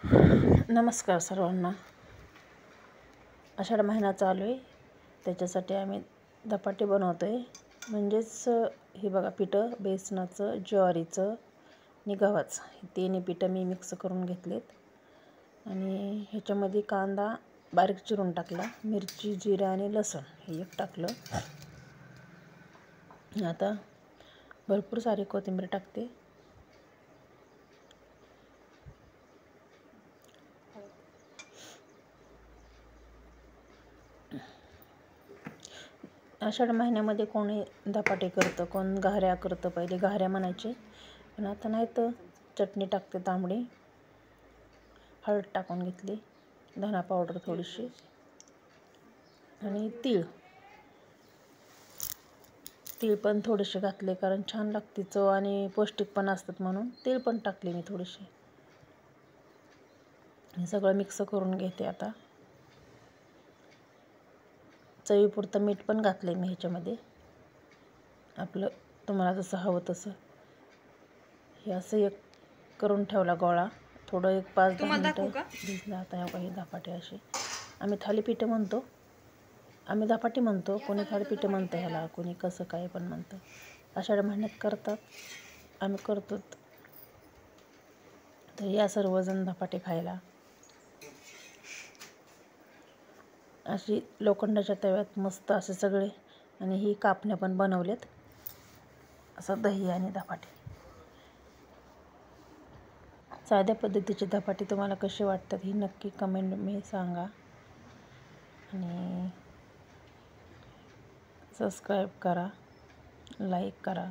नमस्कार सर्वांना. आषाढ महिना चालू आहे, त्याच्यासाठी आम्ही धपाटे बनवतो आहे. म्हणजेच हे बघा, पिठं बेसनाचं, ज्वारीचं आणि गव्हाचं, हे तिन्ही पिठं मी मिक्स करून घेतलेत. आणि ह्याच्यामध्ये कांदा बारीक चिरून टाकला, मिरची, जिरा आणि लसूण हे एक टाकलं. आता भरपूर सारी कोथिंबीर टाकते. आषाढ महिन्यामध्ये कोणी धपाटे करतं, कोण घाऱ्या करतं. पहिले घाऱ्या म्हणायचे, पण आता नाही. तर चटणी टाकते तांबडी, हळद टाकून घेतली, धना पावडर थोडीशी आणि तीळ पण थोडेसे घातले, कारण छान लागते चव आणि पौष्टिक पण असतात म्हणून तीळ पण टाकले मी थोडीशी. हे सगळं मिक्स करून घेते. आता चवीपुरतं मीठ पण घातलं मी ह्याच्यामध्ये, आपलं तुम्हाला जसं हवं तसं. हे असं एक करून ठेवला गोळा, थोडं एक 5-10 मिनटं भिजला. आता ह्या काही धपाटे असे आम्ही थालीपीठ म्हणतो, आम्ही धपाटे म्हणतो, कोणी थालीपीठ म्हणतं ह्याला, कोणी कसं काय पण म्हणतं. आषाढ महिन्यात करतात, आम्ही करतो. तर या सर्वजण धपाटे खायला. अशी लोखंडाच्या तव्यात मस्त असे सगळे, आणि ही कापण्या पण बनवलेत. असं दही आणि धपाटे. साध्या पद्धतीचे धपाटे तुम्हाला कसे वाटतात ही नक्की कमेंट मी सांगा. आणि सबस्क्राईब करा, लाईक करा.